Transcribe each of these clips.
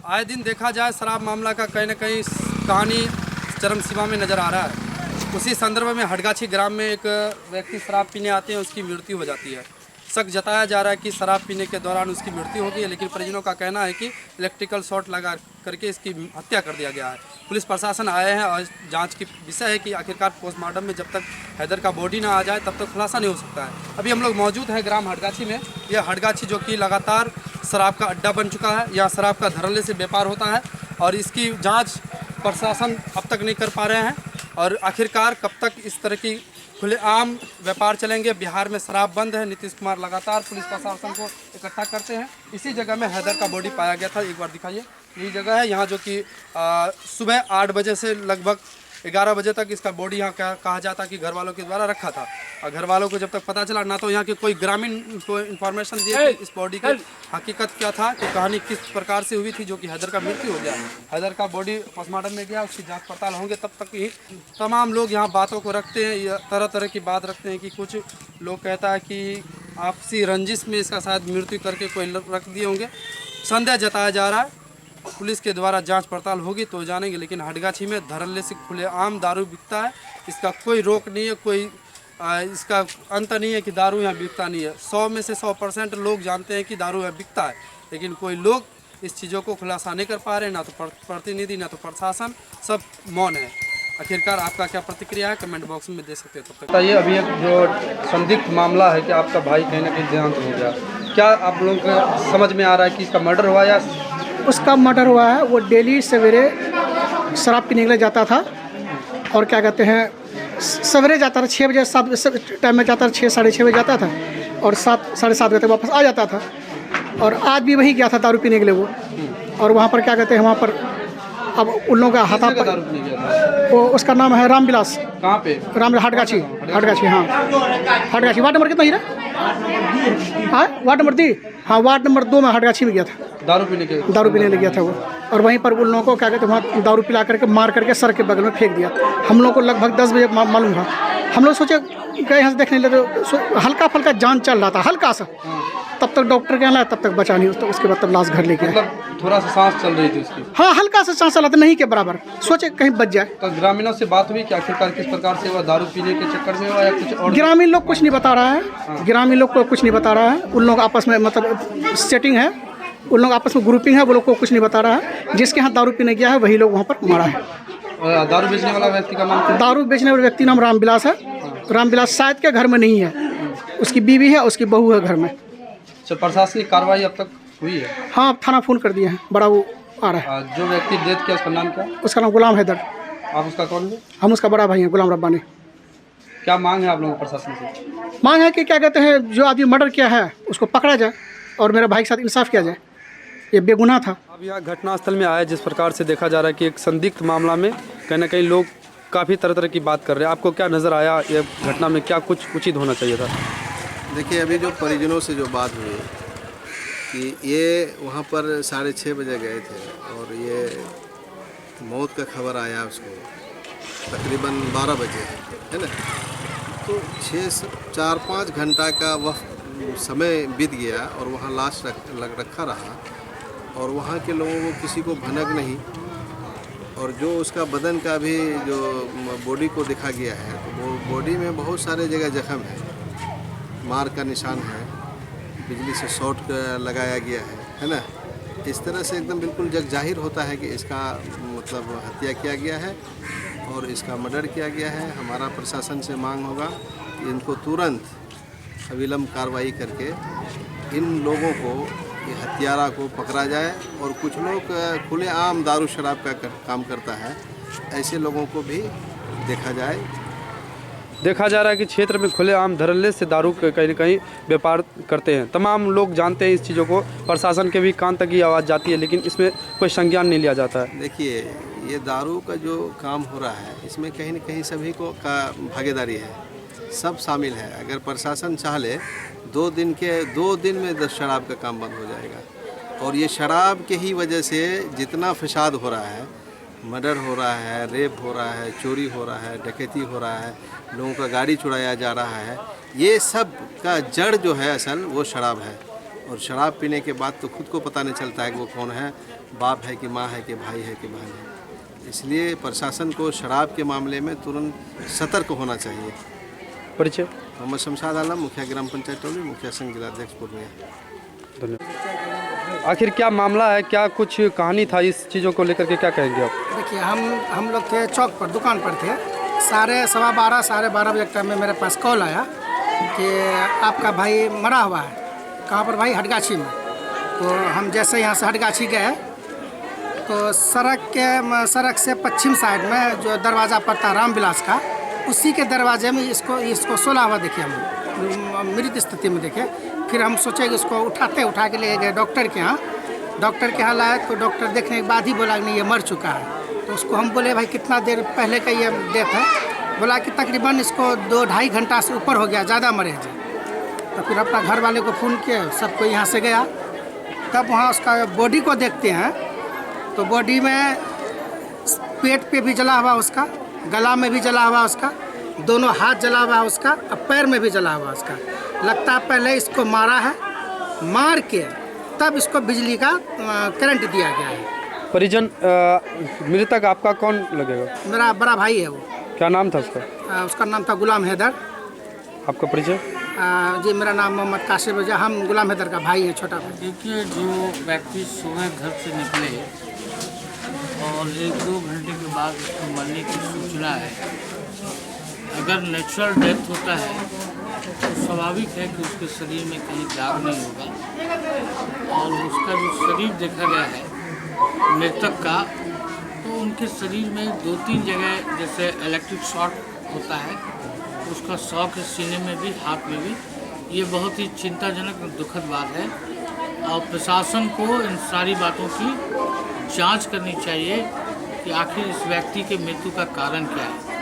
आए दिन देखा जाए शराब मामला का कहीं ना कहीं कहानी चरम सीमा में नज़र आ रहा है। उसी संदर्भ में हडगाछी ग्राम में एक व्यक्ति शराब पीने आते हैं, उसकी मृत्यु हो जाती है। शक जताया जा रहा है कि शराब पीने के दौरान उसकी मृत्यु हो गई है, लेकिन परिजनों का कहना है कि इलेक्ट्रिकल शॉर्ट लगा करके इसकी हत्या कर दिया गया है। पुलिस प्रशासन आए हैं और जांच की विषय है कि आखिरकार पोस्टमार्टम में जब तक हैदर का बॉडी ना आ जाए तब तक खुलासा नहीं हो सकता है। अभी हम लोग मौजूद हैं ग्राम हडगाछी में। यह हडगाछी जो कि लगातार शराब का अड्डा बन चुका है, यहाँ शराब का धड़ल्ले से व्यापार होता है और इसकी जाँच प्रशासन अब तक नहीं कर पा रहे हैं। और आखिरकार कब तक इस तरह की खुलेआम व्यापार चलेंगे। बिहार में शराब बंद है। नीतीश कुमार लगातार पुलिस प्रशासन को इकट्ठा करते हैं। इसी जगह में हैदर का बॉडी पाया गया था। एक बार दिखाइए, यही जगह है यहाँ जो कि सुबह 8 बजे से लगभग 11 बजे तक इसका बॉडी यहाँ कहा जाता कि घर वालों के द्वारा रखा था। और घर वालों को जब तक पता चला, ना तो यहाँ के कोई ग्रामीण को इन्फॉर्मेशन दिए कि इस बॉडी की हकीकत क्या था, कि कहानी किस प्रकार से हुई थी जो कि हैदर का मृत्यु हो गया। हैदर का बॉडी पोस्टमार्टम में गया, उसकी जांच पड़ताल होंगे तब तक ही। तमाम लोग यहाँ बातों को रखते हैं, तरह तरह की बात रखते हैं कि कुछ लोग कहता है कि आपसी रंजिश में इसका शायद मृत्यु करके कोई रख दिए होंगे। संदेह जताया जा रहा है। पुलिस के द्वारा जांच पड़ताल होगी तो जानेंगे। लेकिन हडगाछी में धड़ल्ले से खुलेआम दारू बिकता है, इसका कोई रोक नहीं है, कोई इसका अंत नहीं है कि दारू यहाँ बिकता नहीं है। 100 में से 100% लोग जानते हैं कि दारू यहाँ बिकता है, लेकिन कोई लोग इस चीज़ों को खुलासा नहीं कर पा रहे। ना तो प्रतिनिधि, ना तो प्रशासन, सब मौन है। आखिरकार आपका क्या प्रतिक्रिया है, कमेंट बॉक्स में दे सकते हैं। तब तक बताइए, अभी एक जो संदिग्ध मामला है कि आपका भाई कहीं ना कहीं देहांत हो गया, क्या आप लोगों को समझ में आ रहा है कि इसका मर्डर हुआ या उसका मर्डर हुआ है? वो डेली सवेरे शराब पीने के लिए जाता था और क्या कहते हैं, सवेरे जाता था 6 बजे, 7 टाइम में जाता था, 6 साढ़े 6 बजे जाता था और 7 साढ़े 7 बजे तक वापस आ जाता था। और आज भी वही गया था दारू पीने के लिए वो। और वहाँ पर क्या कहते हैं, वहाँ पर अब उन लोगों का हाथा पर, वो उसका नाम है रामविलास। कहाँ पे? रामविलास, हडगाछी। हडगाछी, हाँ हडगाछी। वार्ड नंबर कितना हीरा? हाँ वार्ड नंबर 2। हाँ वार्ड नंबर 2 में हडगाछी में गया था दारू पीने लग गया था वो। और वहीं पर उन लोगों को क्या कहते हैं, वहाँ दारू पिला करके मार करके सड़क के बगल में फेंक दिया। हम लोग को लगभग 10 बजे मालूम था। हम लोग सोचे गए यहाँ से देखने लगे, हल्का फल्का जान चल रहा था, हल्का सा। तब तक डॉक्टर के यहाँ लाया, तब तक बचा नहीं। तो उसके बाद तब लाश घर लेके आए। थोड़ा सा सांस चल रही थी उसकी? हाँ हल्का सा सांस चला था, नहीं के बराबर। सोचे कहीं बच जाए। तो ग्रामीणों से बात हुई कि आखिरकार किस प्रकार से वह दारू पीने के चक्कर में हुआ या कुछ और? ग्रामीण लोग कुछ नहीं बता रहा है। ग्रामीण लोग को कुछ नहीं बता रहा है। उन लोग आपस में मतलब सेटिंग है, उन लोग आपस में ग्रुपिंग है, वो लोग को कुछ नहीं बता रहा है। जिसके यहाँ दारू पीने गया है वही लोग वहाँ पर मारा है। दारू बेचने वाला व्यक्ति का नाम? दारू बेचने वाले व्यक्ति नाम रामविलास है। रामविलास शायद के घर में नहीं है, उसकी बीवी है, उसकी बहू है घर में। अच्छा, प्रशासनिक कार्रवाई अब तक हुई है? हाँ थाना फ़ोन कर दिए हैं, बड़ा वो आ रहा है। जो व्यक्ति डेथ किया उसका नाम क्या? उसका नाम गुलाम हैदर। आप उसका कौन है? हम उसका बड़ा भाई हैं, गुलाम रब्बानी। क्या मांग है आप लोगों को प्रशासन से? मांग है कि क्या कहते हैं, जो आदमी मर्डर किया है उसको पकड़ा जाए और मेरे भाई के साथ इंसाफ किया जाए। ये बेगुनाह था। अब यहाँ घटनास्थल में आया, जिस प्रकार से देखा जा रहा है कि एक संदिग्ध मामला में कहीं ना कहीं लोग काफ़ी तरह तरह की बात कर रहे हैं। आपको क्या नज़र आया, ये घटना में क्या कुछ उचित होना चाहिए था? देखिए, अभी जो परिजनों से जो बात हुई कि ये वहाँ पर 6:30 बजे गए थे और ये मौत का खबर आया उसको तकरीबन 12 बजे, है ना। तो 4-5 घंटा का वह समय बीत गया और वहाँ लाश रखा रहा और वहाँ के लोगों को किसी को भनक नहीं। और जो उसका बदन का भी जो बॉडी को देखा गया है, तो वो बॉडी में बहुत सारे जगह जख्म है, मार का निशान है, बिजली से शॉर्ट लगाया गया है ना। इस तरह से एकदम बिल्कुल जग जाहिर होता है कि इसका मतलब हत्या किया गया है और इसका मर्डर किया गया है। हमारा प्रशासन से मांग होगा कि इनको तुरंत अविलंब कार्रवाई करके इन लोगों को, ये हत्यारा को पकड़ा जाए। और कुछ लोग खुलेआम दारू शराब का काम करता है, ऐसे लोगों को भी देखा जाए। देखा जा रहा है कि क्षेत्र में खुलेआम धड़ल्ले से दारू के कहीं न कहीं व्यापार करते हैं। तमाम लोग जानते हैं इस चीज़ों को, प्रशासन के भी कान तक ये आवाज़ जाती है, लेकिन इसमें कोई संज्ञान नहीं लिया जाता है। देखिए, ये दारू का जो काम हो रहा है, इसमें कहीं न कहीं सभी को का भागीदारी है, सब शामिल है। अगर प्रशासन चाह ले 2 दिन में 10 शराब का काम बंद हो जाएगा। और ये शराब के ही वजह से जितना फसाद हो रहा है, मर्डर हो रहा है, रेप हो रहा है, चोरी हो रहा है, डकैती हो रहा है, लोगों का गाड़ी चुराया जा रहा है, ये सब का जड़ जो है असल वो शराब है। और शराब पीने के बाद तो खुद को पता नहीं चलता है कि वो कौन है, बाप है कि माँ है कि भाई है कि बहन है। इसलिए प्रशासन को शराब के मामले में तुरंत सतर्क होना चाहिए। परिचय? मोहम्मद शमशाद आलम, मुखिया ग्राम पंचायत टोली, मुखिया संघ जिलाध्यक्ष पूर्णिया। धन्यवाद। आखिर क्या मामला है, क्या कुछ कहानी था इस चीज़ों को लेकर के, क्या कहेंगे आप? देखिए, हम लोग थे चौक पर, दुकान पर थे। 12:15 साढ़े 12 बजे टाइम में मेरे पास कॉल आया कि आपका भाई मरा हुआ है। कहाँ पर भाई? हटगाछी में। तो हम जैसे यहाँ से हटगाछी गए तो सड़क से पश्चिम साइड में जो दरवाज़ा पड़ता है रामविलास का, उसी के दरवाजे में इसको सोला हुआ देखे हम, मृत स्थिति में देखे। फिर हम सोचे कि इसको उठा के ले गए डॉक्टर के यहाँ। डॉक्टर के यहाँ लाए तो डॉक्टर देखने के बाद ही बोला कि नहीं, ये मर चुका है। तो उसको हम बोले भाई कितना देर पहले का ये डेथ है? बोला कि तकरीबन इसको 2-2.5 घंटा से ऊपर हो गया, ज़्यादा मरे हैं। तो फिर अपना घर वाले को फ़ोन किया, सबको यहाँ से गया। तब वहाँ उसका बॉडी को देखते हैं तो बॉडी में पेट पे भी जला हुआ उसका, गला में भी जला हुआ उसका, दोनों हाथ जला हुआ उसका और पैर में भी जला हुआ उसका। लगता है पहले इसको मारा है, मार के तब इसको बिजली का करंट दिया गया है। परिजन मृतक आपका कौन लगेगा? मेरा बड़ा भाई है वो। क्या नाम था उसका? उसका नाम था गुलाम हैदर। आपका परिचय? जी, मेरा नाम मोहम्मद काशिफ है। हम गुलाम हैदर का भाई है, छोटा भाई। देखिए, जो व्यक्ति सुबह घर से निकले और 1-2 घंटे के बाद उसको मरने की सूचना है, अगर नेचुरल डेथ होता है तो स्वाभाविक है कि उसके शरीर में कहीं दाग नहीं होगा। और उसका जो शरीर देखा गया है मृतक का, तो उनके शरीर में 2-3 जगह जैसे इलेक्ट्रिक शॉक होता है, उसका शॉक है सीने में भी, हाथ में भी। ये बहुत ही चिंताजनक और दुखद बात है और प्रशासन को इन सारी बातों की जांच करनी चाहिए कि आखिर इस व्यक्ति के मृत्यु का कारण क्या है।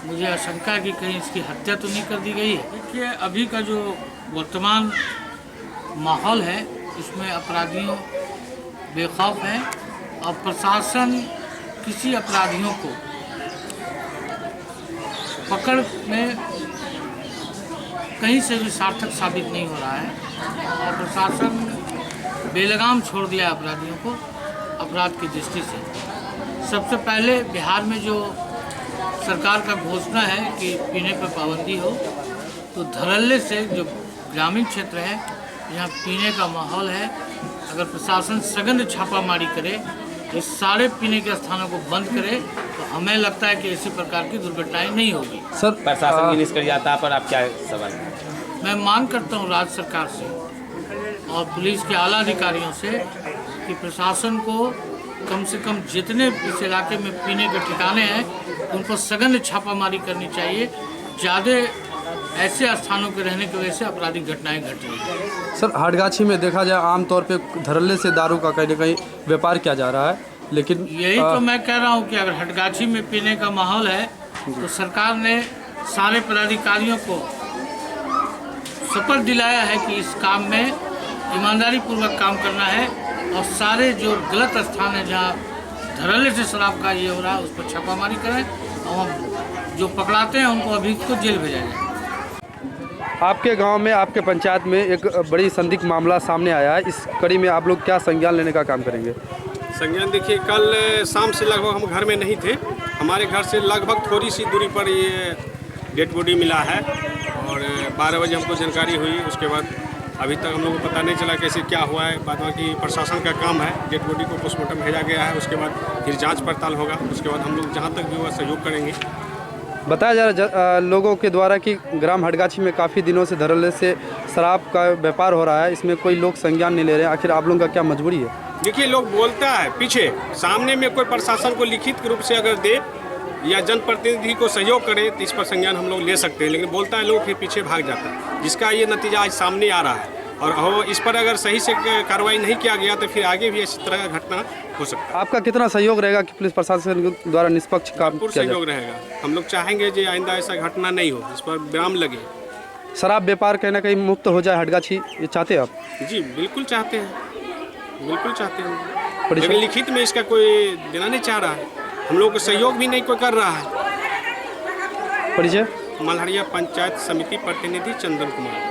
मुझे आशंका है कि कहीं इसकी हत्या तो नहीं कर दी गई है। देखिए, अभी का जो वर्तमान माहौल है इसमें अपराधियों बेखौफ हैं और प्रशासन किसी अपराधियों को पकड़ में कहीं से भी सार्थक साबित नहीं हो रहा है और प्रशासन बेलगाम छोड़ दिया अपराधियों को अपराध की दृष्टि से। सबसे पहले बिहार में जो सरकार का घोषणा है कि पीने पर पाबंदी हो, तो धड़ल्ले से जो ग्रामीण क्षेत्र है यहाँ पीने का माहौल है, अगर प्रशासन सघन छापामारी करे, इस सारे पीने के स्थानों को बंद करे, तो हमें लगता है कि इसी प्रकार की दुर्घटनाएं नहीं होगी। सर, प्रशासन की निष्क्रियता पर आप क्या सवाल? मैं मांग करता हूं राज्य सरकार से और पुलिस के आला अधिकारियों से कि प्रशासन को कम से कम जितने इस इलाके में पीने के ठिकाने हैं उन पर सघन छापामारी करनी चाहिए। ज़्यादा ऐसे स्थानों के रहने की वजह से आपराधिक घटनाएं घट रही हैं। सर, हटगाछी में देखा जाए आमतौर पे धड़ल्ले से दारू का कहीं ना कहीं व्यापार किया जा रहा है, लेकिन यही तो मैं कह रहा हूं कि अगर हटगाछी में पीने का माहौल है तो सरकार ने सारे पदाधिकारियों को शपथ दिलाया है कि इस काम में ईमानदारी पूर्वक काम करना है और सारे जो गलत स्थान है जहाँ धड़ल्ले से शराब का ये हो रहा है उस पर छापामारी करें और जो पकड़ाते हैं उनको अभी को जेल भेजा जाए। आपके गांव में, आपके पंचायत में एक बड़ी संदिग्ध मामला सामने आया है, इस कड़ी में आप लोग क्या संज्ञान लेने का काम करेंगे? संज्ञान देखिए, कल शाम से लगभग हम घर में नहीं थे। हमारे घर से लगभग थोड़ी सी दूरी पर ये डेड बॉडी मिला है और 12 बजे हमको जानकारी हुई। उसके बाद अभी तक हम लोग को पता नहीं चला कैसे क्या हुआ है। बाद बाकी प्रशासन का काम है, डेड बॉडी को पोस्टमार्टम भेजा गया है, उसके बाद फिर जांच पड़ताल होगा। उसके बाद हम लोग जहां तक भी हुआ सहयोग करेंगे। बताया जा रहा लोगों के द्वारा कि ग्राम हटगाछी में काफ़ी दिनों से धड़ल्ले से शराब का व्यापार हो रहा है, इसमें कोई लोग संज्ञान नहीं ले रहे हैं। आखिर आप लोगों का क्या मजबूरी है? देखिए, लोग बोलता है पीछे, सामने में कोई प्रशासन को लिखित रूप से अगर दे या जनप्रतिनिधि को सहयोग करे तो इस पर संज्ञान हम लोग ले सकते हैं, लेकिन बोलता है लोग फिर पीछे भाग जाता है, जिसका ये नतीजा आज सामने आ रहा है। और इस पर अगर सही से कार्रवाई नहीं किया गया तो फिर आगे भी इस तरह का घटना हो सकता है। आपका कितना सहयोग रहेगा कि पुलिस प्रशासन द्वारा निष्पक्ष काम किया जाए? सहयोग रहेगा। हम लोग चाहेंगे कि आइंदा ऐसा घटना नहीं हो, इस पर विराम लगे। शराब व्यापार कहीं ना कहीं मुक्त हो जाए हटगाछी, ये चाहते हैं आप? जी बिल्कुल चाहते हैं, बिल्कुल चाहते हैं, लेकिन लिखित में इसका कोई देना नहीं चाह रहा है। हम लोग को सहयोग भी नहीं कोई कर रहा है। परिचय? मल्हरिया पंचायत समिति प्रतिनिधि चंदन कुमार।